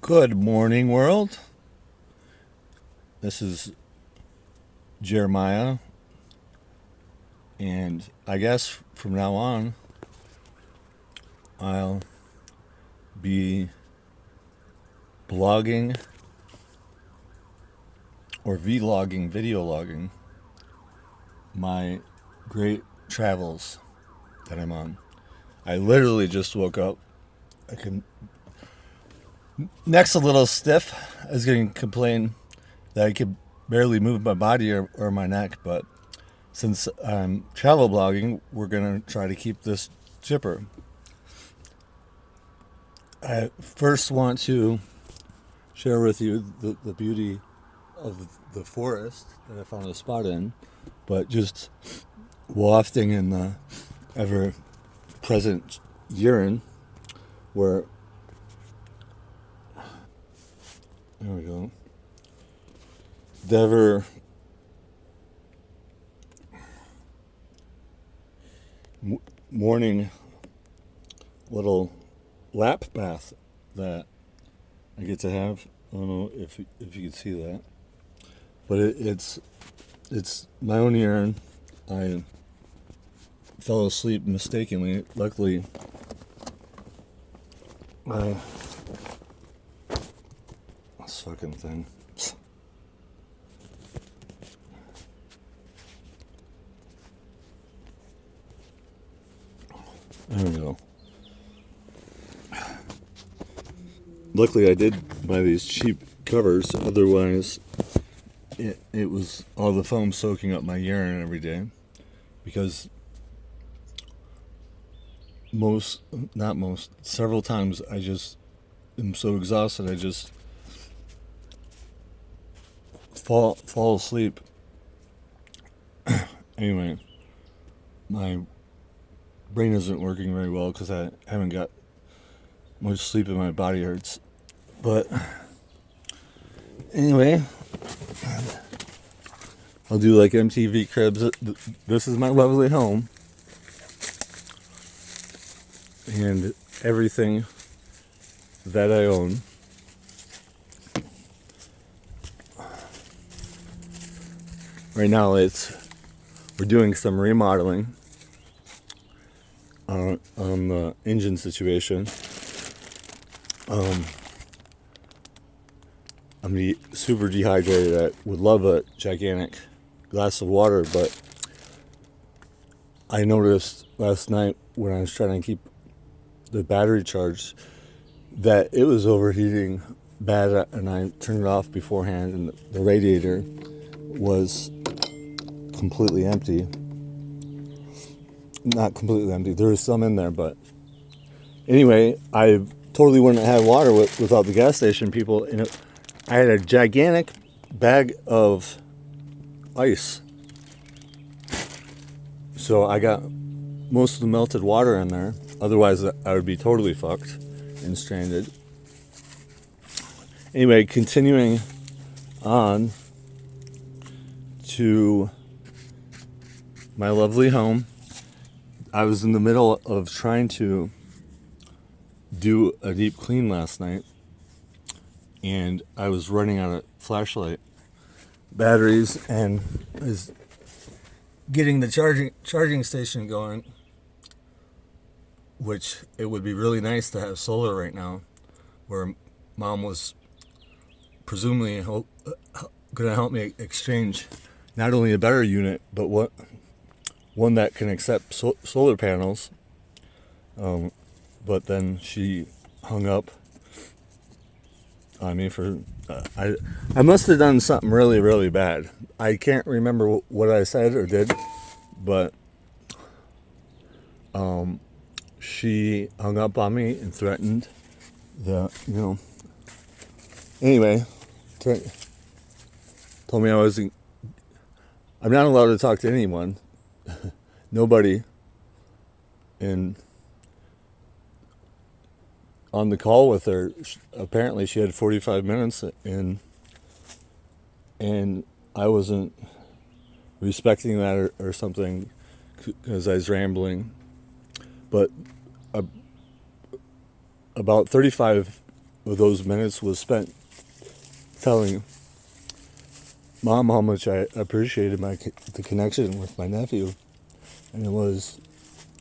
Good morning, world. This is Jeremiah, and I guess from now on, I'll be blogging or vlogging, video logging my great travels that I'm on. I literally just woke up. Neck's a little stiff. I was getting complained that I could barely move my body or my neck, but since I'm travel blogging, we're going to try to keep this chipper. I first want to share with you the beauty of the forest that I found a spot in, but just wafting in the ever present urine where, there we go, the ever morning little lap bath that I get to have. I don't know if you can see that, but it's my own urine. I fell asleep mistakenly. Luckily, this fucking thing. There we go. Luckily, I did buy these cheap covers. Otherwise, it was all the foam soaking up my urine every day. Because several times I just am so exhausted I just fall asleep. Anyway, my brain isn't working very well because I haven't got much sleep and my body hurts. But anyway, I'll do like MTV Cribs. This is my lovely home. And everything that I own. Right now we're doing some remodeling on the engine situation. I'm super dehydrated. I would love a gigantic glass of water, but I noticed last night when I was trying to keep the battery charged that it was overheating bad, and I turned it off beforehand, and the radiator was completely empty. Not completely empty. There was some in there, but anyway, I totally wouldn't have had water without the gas station people. And I had a gigantic bag of ice, so I got most of the melted water in there. Otherwise, I would be totally fucked and stranded. Anyway, continuing on to my lovely home. I was in the middle of trying to do a deep clean last night, and I was running out of flashlight batteries and was getting the charging station going, which it would be really nice to have solar right now, where Mom was presumably going to help me exchange not only a better unit, but one that can accept solar panels. But then she hung up on me for I must have done something really, really bad. I can't remember what I said or did, but she hung up on me and threatened anyway, told me I'm not allowed to talk to anyone, nobody, and on the call with her, apparently she had 45 minutes and I wasn't respecting that or something because I was rambling. But about 35 of those minutes was spent telling Mom how much I appreciated the connection with my nephew, and it was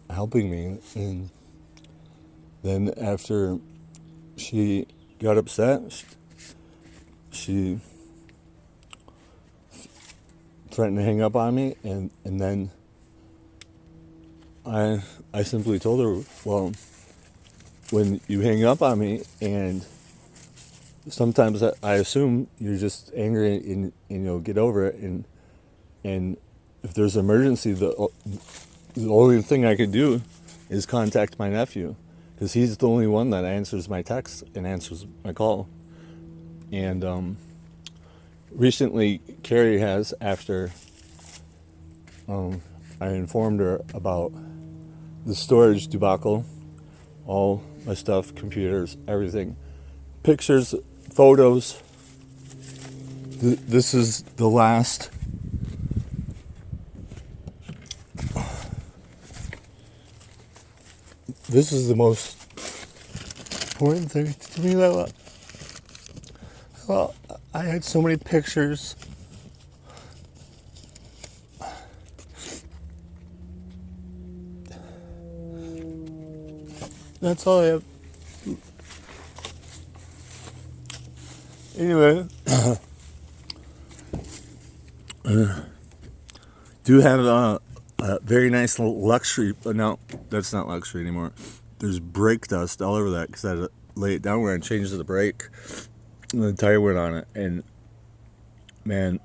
helping me. And then after she got upset, she threatened to hang up on me, and then I simply told her, well, when you hang up on me, and sometimes I assume you're just angry and you'll get over it, and if there's an emergency, the only thing I could do is contact my nephew, because he's the only one that answers my text and answers my call. And recently, Carrie has, after I informed her about the storage debacle, all my stuff, computers, everything, pictures, photos. This is the last. This is the most important thing to me. Well, I had so many pictures. That's all I have. Anyway, do have a very nice luxury, but no, that's not luxury anymore. There's brake dust all over that because I had to lay it down where I changed the brake, and the tire went on it. And man,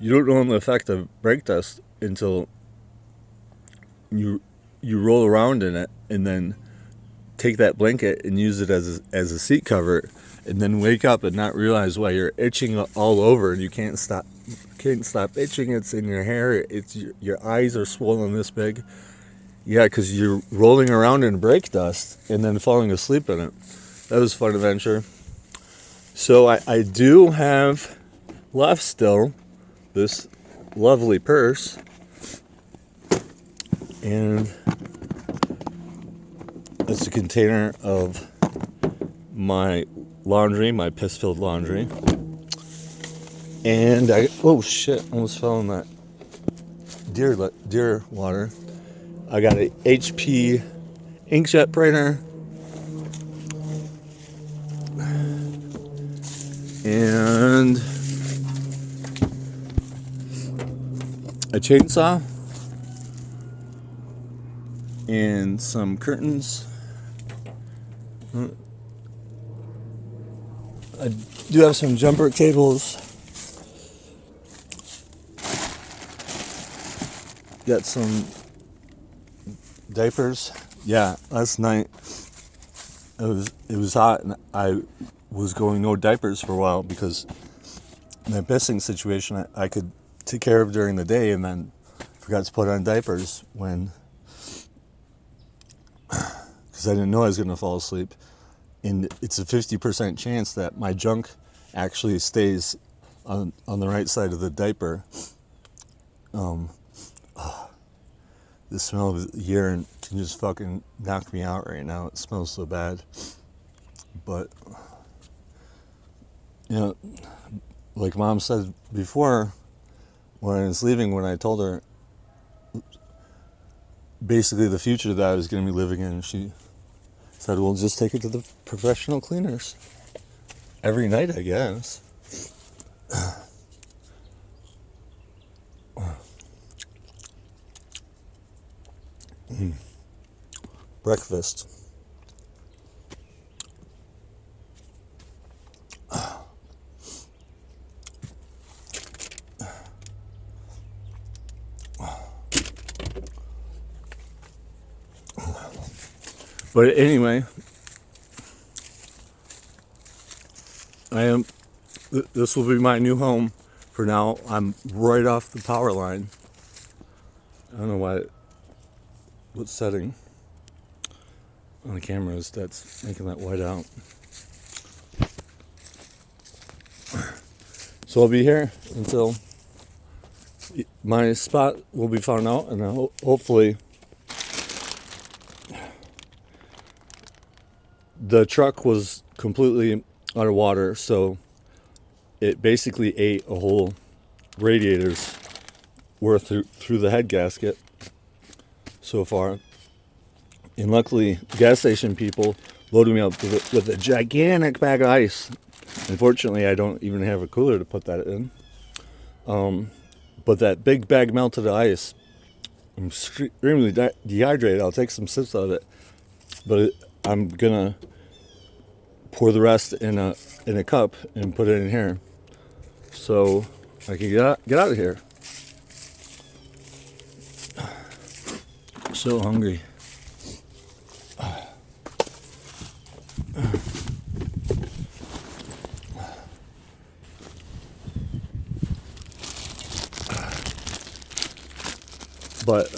you don't know the effect of brake dust until you roll around in it, and then take that blanket and use it as a seat cover, and then wake up and not realize why you're itching all over and you can't stop itching. It's in your hair. It's your eyes are swollen this big. Yeah, because you're rolling around in brake dust and then falling asleep in it. That was a fun adventure. So I do have left still this lovely purse, and it's a container of my laundry, my piss-filled laundry. And oh shit, almost fell in that deer water. I got a HP inkjet printer, and a chainsaw, and some curtains. I do have some jumper cables. Got some diapers. Yeah, last night it was hot, and I was going no diapers for a while because my pissing situation I could take care of during the day, and then forgot to put on diapers when, because I didn't know I was going to fall asleep. And it's a 50% chance that my junk actually stays on the right side of the diaper. The smell of urine can just fucking knock me out right now. It smells so bad. But, you know, like Mom said before, when I was leaving, when I told her basically the future that I was going to be living in, she said, well, just take it to the professional cleaners every night, I guess. Breakfast. But anyway, this will be my new home for now. I'm right off the power line. I don't know what setting on the camera is that's making that white out. So I'll be here until my spot will be found out, and hopefully the truck was completely underwater, so it basically ate a whole radiator's worth through the head gasket so far. And luckily, gas station people loaded me up with a gigantic bag of ice. Unfortunately, I don't even have a cooler to put that in. But that big bag melted ice, I'm extremely dehydrated. I'll take some sips of it, but I'm gonna pour the rest in a cup and put it in here, so I can get out of here. So hungry. But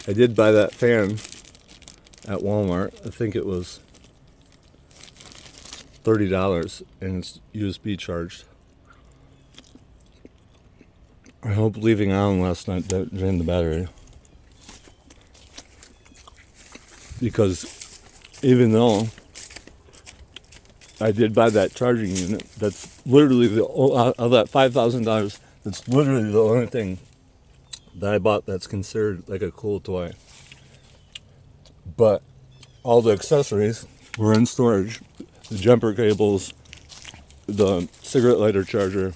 I did buy that fan at Walmart. I think it was $30, and it's USB charged. I hope leaving on last night that drained the battery. Because even though I did buy that charging unit, that's literally of that $5,000, that's literally the only thing that I bought that's considered like a cool toy. But all the accessories were in storage. The jumper cables, the cigarette lighter charger.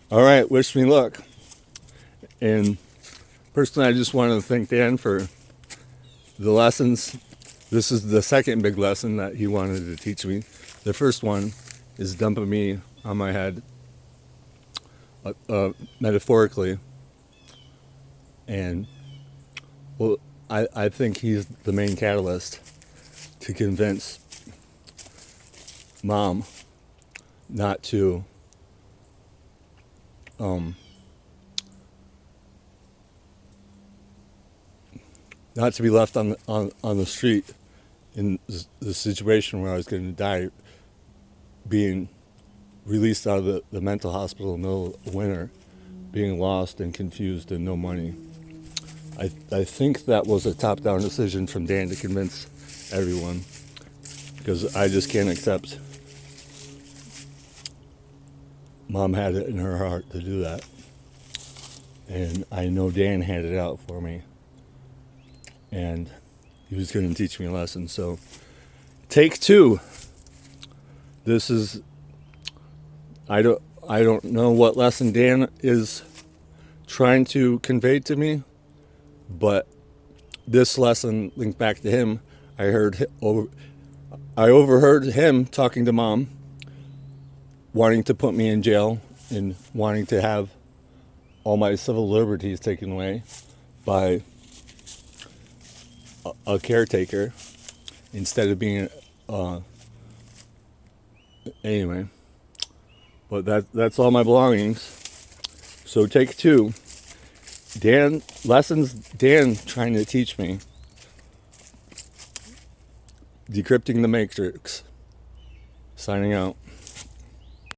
All right, wish me luck. And personally, I just wanted to thank Dan for the lessons. This is the second big lesson that he wanted to teach me. The first one is dumping me on my head, metaphorically. And, well, I think he's the main catalyst to convince Mom not to not to be left on the street in the situation where I was going to die, being released out of the mental hospital in the middle of winter, being lost and confused and no money. I think that was a top-down decision from Dan to convince everyone, because I just can't accept Mom had it in her heart to do that. And I know Dan had it out for me. And he was going to teach me a lesson. So, take two. This is, I don't know what lesson Dan is trying to convey to me, but this lesson linked back to him. I overheard him talking to Mom, wanting to put me in jail and wanting to have all my civil liberties taken away by a caretaker instead of being anyway. But that's all my belongings. So take two. Dan trying to teach me. Decrypting the Matrix. Signing out.